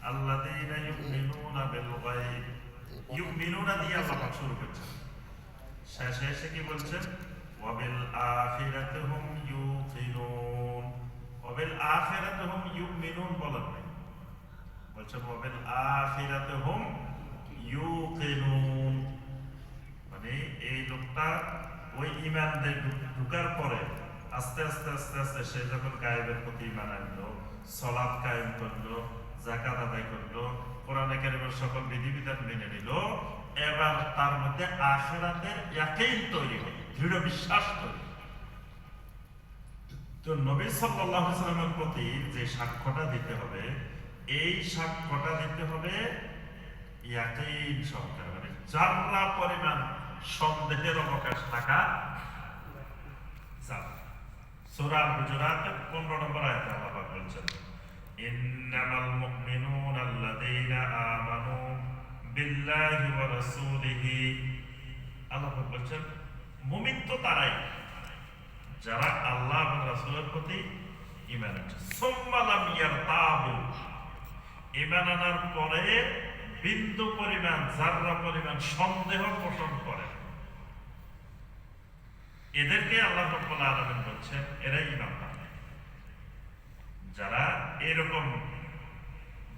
আল্লাযীনা ইউমিনুনা বিল গায়ব, ইউমিনুনা দিয়ে আল্লাহ পাক শুরু করছেন, শেষে এসে কি বলছেন? ওয়া বিল আখিরাতি হুম ইউকিনুন। ওয়া বিল আখিরাতি হুম ইউমিনুন বলেন নাই, বলছেন ওয়া বিল আখিরাতি হুম ইউকিনুন। মানে এই লোকটা ওই ঈমানদের ঢুকার পরে আস্তে আস্তে আস্তে আস্তে সে যখন গায়েবের প্রতি ঈমান আনলো, সালাত কায়েম করলো, যাকাত আদায় করলো, কোরআনে কারিমের সকল বিধিবিধান মেনে নিল, এবার তার মধ্যে আখিরাতের ইয়াকিন তৈরি হয়, দৃঢ় বিশ্বাস তৈরি। তো নবী সাল্লাল্লাহু আলাইহি ওয়াসাল্লামের প্রতি যে সাক্ষ্যটা দিতে হবে, এই সাক্ষ্যটা দিতে হবে ইয়াকিন সহকারে, মানে যারা পরিমাণ সন্দেহের অবকাশ থাকা যাবে। সূরা হুজুরাতের 15 নম্বর আয়াতে আল্লাহ পাক বলছেন, ইন্নামাল মুমিনুনা আল্লাযীনা আমানু বিল্লাহি ওয়া রাসূলিহি। আল্লাহ পাক বলছেন মুমিন তো তারাই যারা আল্লাহ এবং রাসূলের প্রতি ঈমান আনছে। সুম্মা লাম ইয়ারতাবু, ঈমান আনার পরে বিন্দু পরিমাণ, যাররা পরিমাণ সন্দেহ পোষণ করে, এদেরকে আল্লাহ রাব্বুল আলামিন বলছেন এরাই ঈমানদার। যারা এরকম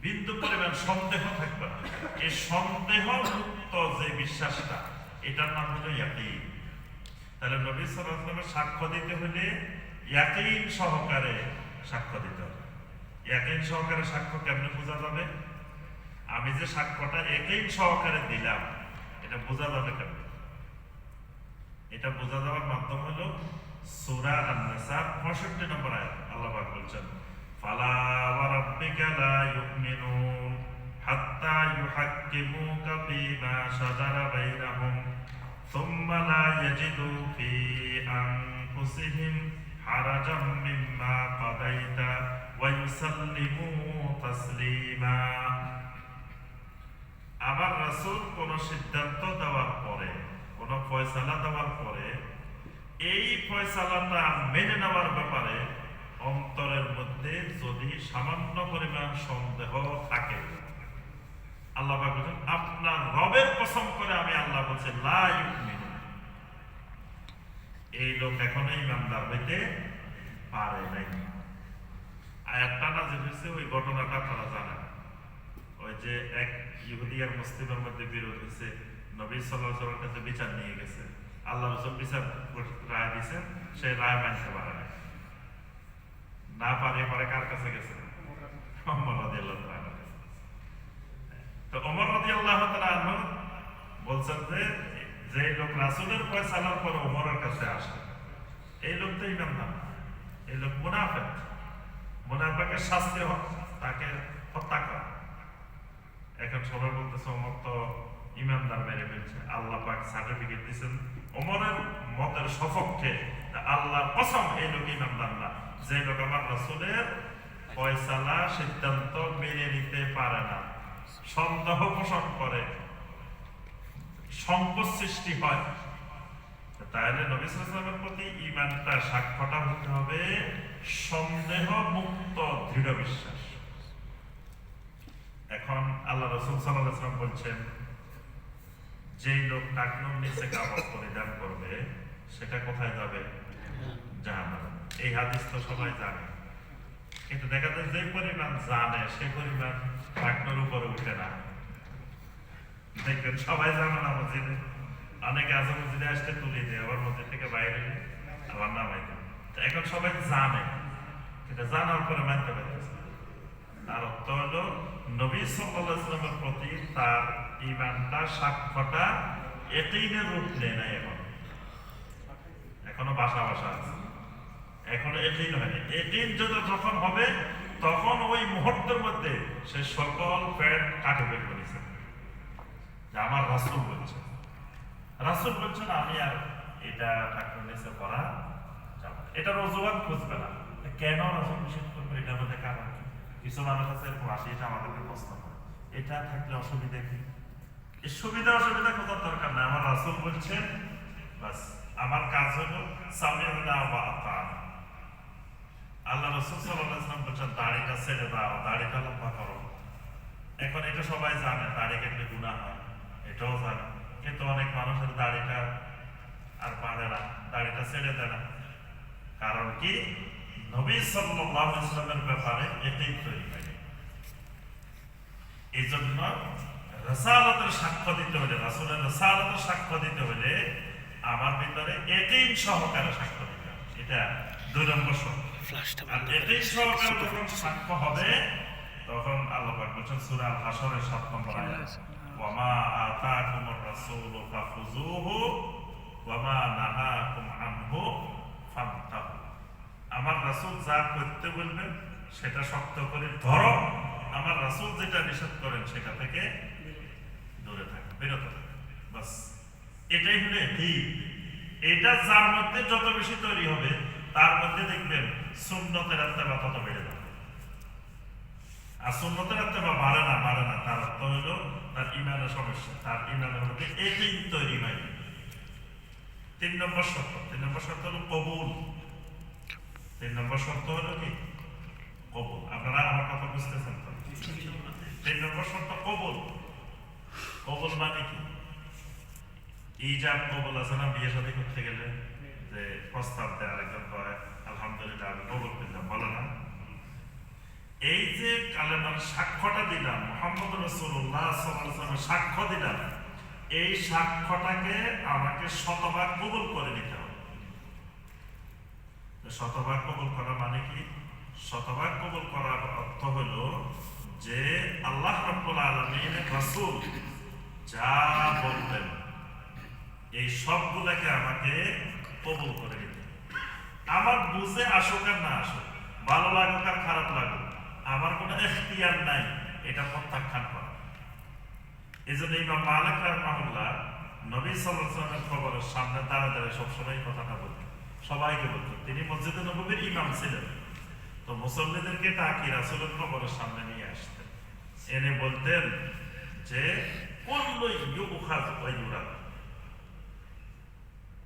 বিন্দু পরিমাণ সন্দেহ থাকবে না, এই সন্দেহ মুক্ত যে বিশ্বাসটা, এটার নাম হলো ইয়াকিন। তাহলে নবী সাল্লাল্লাহু আলাইহি ওয়াসাল্লামের সাক্ষ্য দিতে হলে ইয়াকিন সহকারে সাক্ষ্য দিতে হবে। ইয়াকিন সহকারে সাক্ষ্য কেমনে বোঝা যাবে? আমি যে সাক্ষ্যটা ইয়াকিন সহকারে দিলাম, এটা বোঝা যাবে কেমনে? এটা বোঝা যাওয়ার মাধ্যম হলো সূরা আন-নিসা 65 নম্বর আয়াত। আল্লাহ পাক বলছেন, ফালা ওয়া রাব্বিকা লা ইউমিনুন হাত্তা ইউহাক্কিমুকা ফীমা শাজারা বাইনাহুম সুম্মা লা ইয়াজিদু ফী আনফুসিহিম হারাজাম মিম্মা কাদাইতা ওয়া ইউসাল্লিমু তাসলিমা। আবার রাসূল কোন সিদ্ধান্ত দেওয়ার পরে, কোন ফয়সালা দেওয়ার পরে, এই ফয়সালাটা মেনে নেওয়ার ব্যাপারে অন্তরের মধ্যে যদি সামান্য পরিমাণ সন্দেহ থাকে, আল্লাহ পাক বলেন আপনার রবের কসম করে আমি আল্লাহ বলছি লা ইউমিনু, এই লোক এখনো ঈমানদার হইতে পারে নাই। আয়াতটা নাযিল হয়েছে, ওই ঘটনাটা আপনারা জানেন। ওই যে এক ইহুদি আর মুসলিমের মধ্যে বিরোধ হয়েছে, নবী সাল্লাল্লাহু আলাইহি ওয়াসাল্লামের কাছে বিচার নিয়ে গেছে, আল্লাহ রাসূল বিচার রায় দিয়েছেন, সে রায় মানতে পারে না পারে, পরে কার কাছে গেছে? ওমর রাদিয়াল্লাহু তাআলা কাছে। তো ওমর রাদিয়াল্লাহু তাআলা বলছেন যে লোক রাসূলের ফয়সালার পর ওমরের কাছে আসে, এই লোক তো ঈমানদার না, এই লোক মুনাফিক। মুনাফিকের শাস্তি তাকে হত্যা করা। এখন সবাই বলতেছে ওমর তো ঈমানদার মেরে ফেলছে, আল্লাহ পাক সার্টিফিকেট দিয়েছেন ওমরের মতের সপক্ষে, আল্লাহর কসম এই লোক ঈমানদার না, যে লোক আমার রাসূলের ফয়সালা সিদ্ধান্ত মেনে নিতে পারে না, সন্দেহ পোষণ করে, সংকোচ সৃষ্টি হয়। তাহলে নবী সাল্লাল্লাহু আলাইহি ওয়াসাল্লামের প্রতি ঈমানটা, সাক্ষ্যটা হতে হবে সন্দেহ মুক্ত দৃঢ় বিশ্বাস। এখন আল্লাহ রাসূল সাল্লাল্লাহু আলাইহি ওয়াসাল্লাম বলছেন, যেই লোক টাকনুর নিচে কাপড় পরিধান করবে সেটা কোথায় যাবে? জাহান্নামে। এই হাদিস তো সবাই জানে, কিন্তু দেখা যায় যে পরিমাণ জানে সেই পরিমাণ টাকনুর উপরে উঠে না। দেখবেন সবাই জানে না, মসজিদে অনেকে আছে মসজিদে আসতে তুলে দেয়, আবার মসজিদ থেকে বাইরে আবার নামাই দেয়। এখন সবাই জানে, কিন্তু জানার পরে মানতে পারতেছে। তার অর্থ হলো নবী সাল্লাল্লাহু আলাইহি ওয়াসাল্লামের প্রতি তার ঈমানটা, সাক্ষ্যটা ইয়াকিনের রূপ নেয় না, এখনো বাসা বাসা আছে, এখনো ইয়াকিন হয়নি। ইয়াকিন যখন হবে তখন ওই মুহূর্তের মধ্যে সে সকল প্যান্ট কাটে বের করেছে, যে আমার রাসূল বলছেন, রাসূল বলছেন আমি আর এটা ঠাকুর নিচে পড়া যাব না। এটার অজুহাত খুঁজবে না, কেন রাসূল নিষেধ করবে, এটার মধ্যে কারণ কি? কিছু মানুষ আছে এরকম আসে, এটা আমাদেরকে প্রশ্ন করে, এটা থাকলে অসুবিধা কি? এই সুবিধা অসুবিধা খোঁজার দরকার নাই, আমার রাসূল বলছেন, বাস আমার কাজ হলো সামি'না ওয়া আতা'না। আল্লাহ রাসূল সাল্লাল্লাহু আলাইহি ওয়াসাল্লাম বলছেন দাড়িটা ছেড়ে দাও, দাড়িটা লম্বা করো, এখন এটা সবাই জানে দাড়ি কাটলে গুনাহ হয়, এটাও জানে, কিন্তু অনেক মানুষের দাড়িটা আর বাড়ে না, দাড়িটা ছেড়ে দেয় না। কারণ কি? নবী সাল্লাল্লাহু আলাইহি ওয়াসাল্লামের ব্যাপারে এটাই তৈরি হয়। এই জন্য রাসালাতের সাক্ষ্য দিতে হলে, রাসূলের রাসালাতের সাক্ষ্য দিতে হলে আমার ভিতরে একিন সহকারে সাক্ষ্য দিতে হবে। এটা 2 নম্বর শর্ত। আর একিন সহকারে যখন সাক্ষ্য হবে তখন আল্লাহ পাক বলেন সূরা আল হাশরের 7 নম্বর আয়াত, ওয়া মা আতাকুমুর রাসূলু ফাখুযুহু ওয়া মা নাহাকুম আনহু ফান্তাহু। আমার রাসূল যা করতে বলবেন সেটা শক্ত করে ধরো, আমার রাসূল যেটা নিষেধ করেন সেটা থেকে দূরে থাকো, বিরত থাকো। বাস এটাই হলো ঠিক। এটা যার মধ্যে যত বেশি তৈরি হবে তার মধ্যে দেখবেন সুন্নতের ইত্তেবা তত বেড়ে যাবে। আর সুন্নতের ইত্তেবা বাড়ে না তার অর্থ হলো তার ঈমানের সমস্যা, তার ঈমানের মধ্যে একিন তৈরি হয়। 3 নম্বর শর্ত হলো কবুল। 3 নম্বর শর্ত হলো কি? কবুল। আপনারা আমার কথা বুঝতেছেন তো? 3 নম্বর শর্ত কবুল। কবুল মানে কি? ইজাব কবুল আছে না, বিয়ে শাদী করতে গেলে যে প্রস্তাব দেয়, আরেকজন কয় আলহামদুলিল্লাহ আমি কবুল করলাম, বলে না? এই যে কালেমার সাক্ষ্যটা দিলাম, মুহাম্মদ রাসূলুল্লাহ সাল্লাল্লাহু আলাইহি ওয়াসাল্লাম সাক্ষ্য দিলাম, এই সাক্ষ্যটাকে আমাকে শতভাগ কবুল করে নিতে হবে। শতভাগ কবুল করা মানে কি? শতভাগ কবুল করার অর্থ হলো যে আল্লাহ রাব্বুল আলামিন রাসূল যা বলবেন এই সবগুলোকে আমাকে কবুল করে নিতে হবে। আমার বুঝে আসুক আর না আসুক, ভালো লাগুক আর খারাপ লাগুক, আমার কোনো এখতিয়ার নাই এটা প্রত্যাখ্যান করা। এই জন্য ইমাম মালিক রাহিমাহুল্লাহ নবী সাল্লাল্লাহু আলাইহি ওয়াসাল্লামের কবরের সামনে দাঁড়িয়ে সবসময় কথাটা বলতেন, সবাইকে বলতেন। তিনি মসজিদে নববীর ইমাম ছিলেন, তো মুসল্লিদেরকে তাকে রাসূলের কবরের সামনে নিয়ে আসতেন, এনে বলতেন যে কুল্লু ইউখায ওয়া ইউরাদ।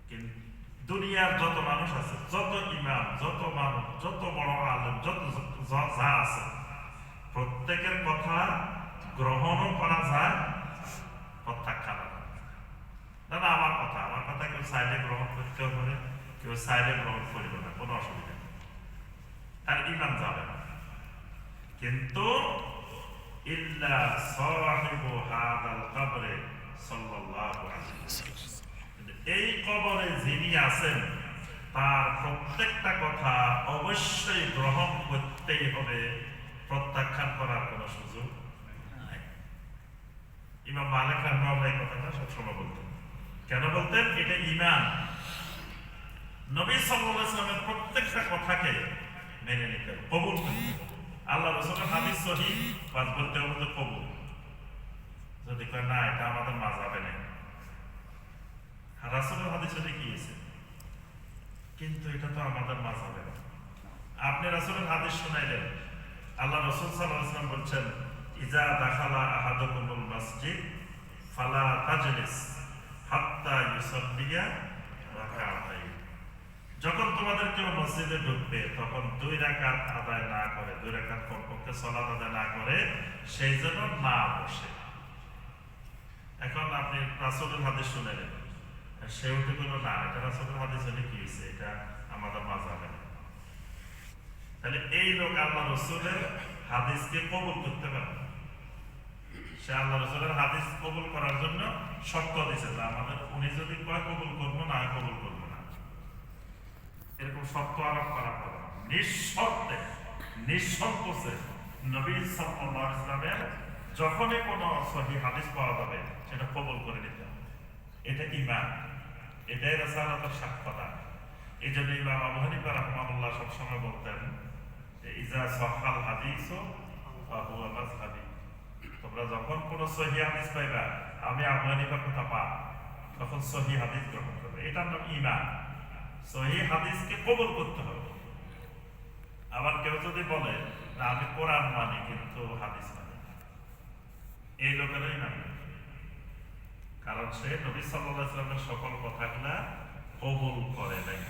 কিন্তু দুনিয়ার যত মানুষ আছে, যত ইমাম, যত মানুষ, যত বড় আলেম, যত যা আছে, প্রত্যেকের কথা গ্রহণও করা যায়, প্রত্যাখ্যান না। আমার কথা কেউ চাইলে গ্রহণ করতেও পারে, কেউ চাইলে গ্রহণ করবে না, কোনো অসুবিধা নেই, তার ইমান যাবে না। কিন্তু ইল্লা সাহিবু হাদাল কবরে সাল্লাল্লাহু আলাইহি ওয়াসাল্লাম, এই কবরে যিনি আছেন তার প্রত্যেকটা কথা অবশ্যই গ্রহণ করতেই হবে, প্রত্যাখ্যান করার কোনো সুযোগ নাই। ইমাম মালিক রাহিমাহুল্লাহ এই কথাটা সবসময় বলতেন। কেন বলতেন? এটা ঈমান। নবী সাল্লাল্লাহু আলাইহি ওয়াসাল্লামের প্রত্যেকটা কথাকে মেনে নিতে হবে, কবুল করতে হবে। আল্লাহ রাসূলের হাদিস সহিহ বাস বলতে হবে কবুল। যদি কয় না এটা আমাদের মাযহাবে নেই, রাসূলের হাদিসে কি আছে কিন্তু এটা তো আমাদের মাযহাবে না। আপনি রাসূলের হাদিস শুনাইলেন, আল্লাহ রাসূল সাল্লাল্লাহু আলাইহি ওয়াসাল্লাম বলছেন ইজা দাখালা আহাদুকুমুল মাসজিদ ফালা তাজলিস হাত্তা ইউসাল্লিয়া রাকাতাইন। যখন তোমাদের কেউ মসজিদে ঢুকবে তখন 2 রাকাত আদায় না করে, 2 রাকাত কমপক্ষে সালাত আদায় না করে সেই জন্য না বসে। এখন আপনি রাসূলের হাদিস শুনাইলেন, সে উঠে বলল না এটা রাসূলের হাদিস হলে কি হয়েছে, এটা আমাদের মাযহাবে না। তাহলে এই লোক আল্লাহ রাসূলের হাদিসকে কবুল করতে পারে, সে আল্লাহ রাসূলের হাদিস কবুল করার জন্য শর্ত দিয়েছে যে আমাদের উনি যদি কয় কবুল করবো না, কবুল করবো না, এরকম শর্ত আরোপ করা হবে না। নিঃসংকোচে নবী সাল্লাল্লাহু আলাইহি ওয়াসাল্লামের যখনই কোনো সহিহ হাদিস পাওয়া যাবে সেটা কবুল করে নিতে হবে। এটা ঈমান, এটাই রাসূলের সাক্ষ্যদান। এই জন্য ইমাম আবু হানিফা রাহিমাহুল্লাহ সবসময় বলতেন যে ইজা সাহাল হাদিসু ফাহুয়া মাযহাবি। তোমরা যখন কোনো সহিহ হাদিস পাইবা, আমি আবু হানিফার কথা পাই, তখন সহিহ হাদিস গ্রহণ করবে। এটার নাম ঈমান। সহিহ হাদিসকে কবুল করতে হবে। আবার কেউ যদি বলে না আমি কোরআন মানি কিন্তু হাদিস মানি, এই লোকেরাই মানি, কারণ সে নবী সাল্লাল্লাহু আলাইহি ওয়াসাল্লামের সকল কথাগুলা কবুল করে নাই।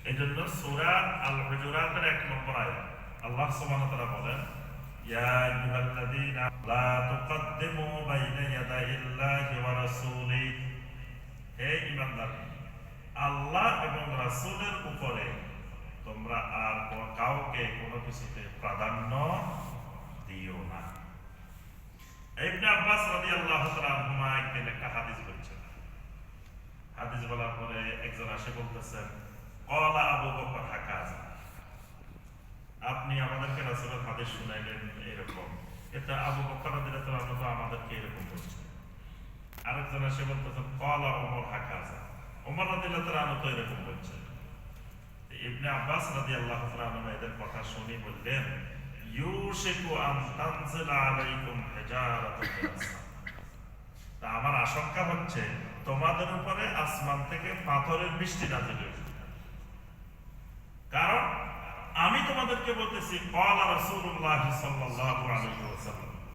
এই জন্য সূরা আল হুজুরাতের 1 নম্বর আয়াত আল্লাহ সুবহানাহু ওয়া তাআলা বলেন ইয়া আইয়ুহাল্লাযীনা লা তুকদ্দিমু বাইনা ইয়াদাইল্লাহি ওয়া রাসূলিহি, হে ঈমানদার, আল্লাহ এবং রাসূলের উপরে তোমরা আর কাউকে কোনো কিছুতে প্রাধান্য দিও না। ইবনে আব্বাস রাদিয়াল্লাহু তাআলা আনহুমা একদিন একটা হাদিস বলছেন। হাদিস বলার পরে একজন আসে বলতেছেন, ক্বালা আবু বকর হাকাযা, আপনি আমাদেরকে রাসূলের হাদিস শুনাইলেন এরকম, এটা আবু বকর রাদিয়াল্লাহু আনহু আমাদেরকে এরকম বলছেন। আরেকজন আসে বলতেছেন, ক্বালা ওমর হাকাযা, ওমর রাদিয়াল্লাহু আনহু তো এরকম বলছেন। ইবনে আব্বাস রাদিয়াল্লাহু তাআলা আনহু এদের কথা শুনে বললেন, ইউশিকু আন তানজিলা আলাইকুম হিজারাতুন মিনাস সামা, তা আমার আশঙ্কা হচ্ছে তোমাদের উপরে আসমান থেকে পাথরের বৃষ্টি নাযিল হবে। কারণ আমি তোমাদেরকে বলতেছি ক্বালা রাসূলুল্লাহ সাল্লাল্লাহু আলাইহি ওয়াসাল্লাম,